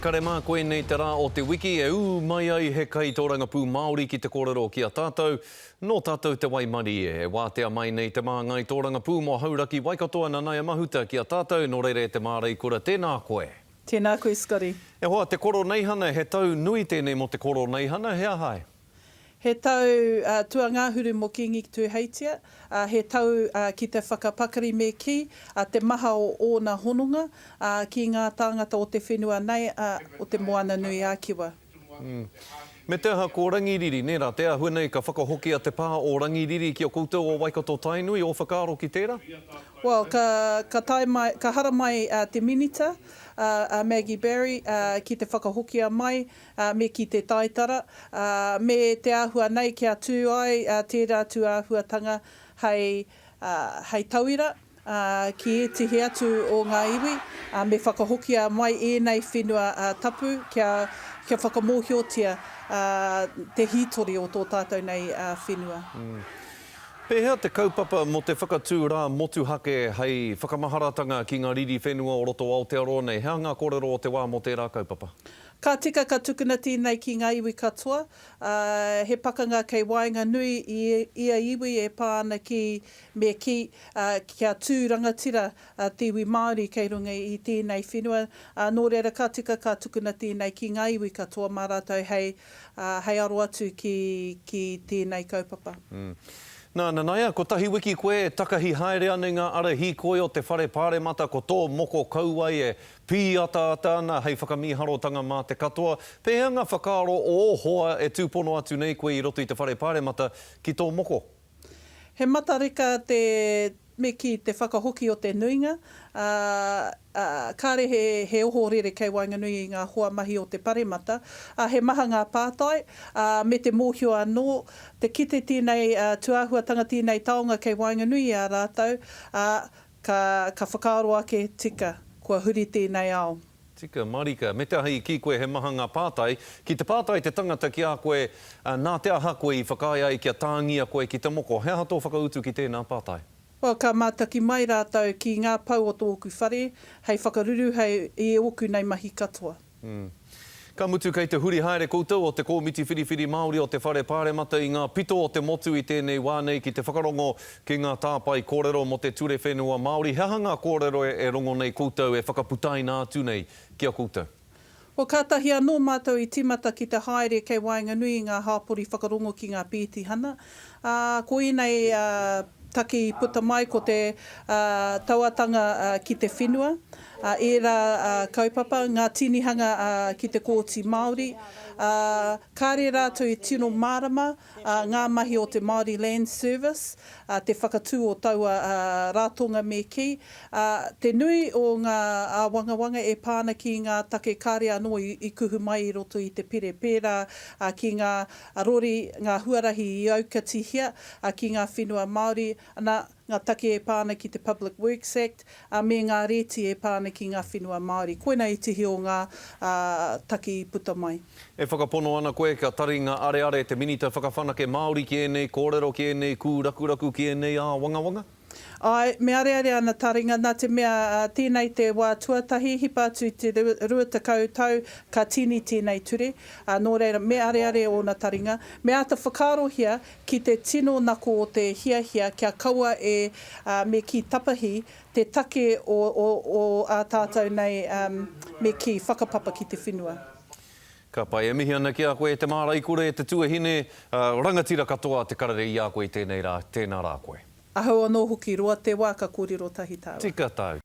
Kare mā koe nei te rā o te wiki e mai ai he kai tōranga pū Māori ki te kōrero ki a tātou. No tātou te waimari e wātea mai nei te mā ngai tōranga pū mo hauraki Waikato ana nei mahuta ki a tātou. No reire te mārei kura, tēnā koe. Tēnā koe, Scotty. E hoa, te koro neihana, he tau nui tēnei mo te koro neihana, hea hai? He tau tua ngāhuru mo Kingi tū heitia, he tau ki te whakapakari me ki, te maha o ōna hononga, ki ngā tāngata o te whenua nei, o te moana nui ākiwa. Me te aha ko rangiriri, nera, te ahua nei ka whakahoki a te pā o rangiriri ki o koutou o Waikato Tainui, o whakaaro ki tērā? Well, ka hara mai te minita, Maggie Berry, ki te whakahokia mai, me ki te taitara, me te āhua nei kia tū ai, tērā tū āhuatanga hei tauira, ki e tihi atu o ngā iwi, me whakahokia mai nei whenua tapu, kia whakamōhiotia te hitori o tō tātou nei whenua. Pēhea te kaupapa mo te whakatū rā motuhake hei whakamaharatanga ki ngā riri whenua o roto Aotearoa nei. Hea ngā kōrero o te wā mo tērā kaupapa? Ka tika ka tukuna tēnei ki ngā iwi katoa. He pakanga kei Wainga Nui, ia iwi e pāna ki me ki kia tū rangatira te iwi Māori kei runga i tēnei whenua. Nō reira ka tika ka tukuna tēnei ki ngā iwi katoa mā rātou hei aro atu ki tēnei kaupapa. Nā, Nanaia, ko tahi wiki koe takahi haere ane ngā ara hi koe o te whare pāremata, ko tō moko kauai e pī ata ana hei whakamiharotanga mā te katoa. Pēhea ngā whakaaro o hoa e tūpono atu nei koe i roto i te whare pāremata ki tō moko? He matarika me ki te whakahoki o te nuinga. Kāre he oho rere kei Wainga Nui i ngā hoa mahi o te paremata. He maha ngā pātai, me te mōhio anō, te kite tēnei tuahuatanga tēnei taonga kei Wainga Nui a rātou, ka whakaaro ake tika, kua huri tēnei ao. Tika, marika, me te ahi ki koe he maha ngā pātai. Ki te pātai te tangata ki a koe, nā te aha koe i whakaia i kia tāngia koe ki te moko. Hea hato whakautu ki tēnā pātai? Well, ka mātaki mai rātou ki ngā pau o tōku whare, hei whakaruru hei e oku nei mahi katoa. Ka mutu kei te huri haere koutou o te kōmiti whiriwhiri Māori o te whare pāremata i ngā pito o te motu i tēnei wānei ki te whakarongo ki ngā tāpai kōrero mo te ture whenua Māori. Hea ngā kōrero e rongo nei koutou e whakaputaina atu nei ki a koutou? O kātahi anō mātou i timata ki te haere kei Wainga Nui i ngā hāpori whakarongo ki ngā pītihana. Ko inei take i puta mai ko te tauatanga ki te whenua. Era kaupapa, ngā tinihanga ki te kōti Māori. Kāre rātou i tino mārama, ngā mahi o te Māori Land Service, te whakatū o taua rātonga me ki. Te nui o ngā wangawanga e pāna ki ngā take kāre anō i kuhu mai i roto i te pere pērā, ki ngā rori, ngā huarahi i aukatihia, ki ngā whenua Māori, ngā take e pāna ki te Public Works Act, me ngā reti e pāna ki ngā whenua Māori. Koina i tihi o ngā take i puta mai. E whakapono ana koe ka tari ngā are te minita whakawhanake Māori ki enei, kōrero ki enei, kūrakuraku ki enei, wangawanga? Ai, me are ana taringa, nā te mea tēnei te wā tuatahi, hipa atu te rua takau tau, ka tini tēnei ture. Nō reira, me are o nā taringa. Me ata whakaarohia ki te tino nako o te hiahia, kia kaua me ki tapahi, te take o a tātou nei me ki whakapapa ki te whenua. Ka pai e mihi ana ki a koe te mārai kore, te tuahine, rangatira katoa te karare i a koe tēnei rā, tēnā rā koe. Ahau anō hoki roa te wā ka kōrero tahi tāua. Tika tau.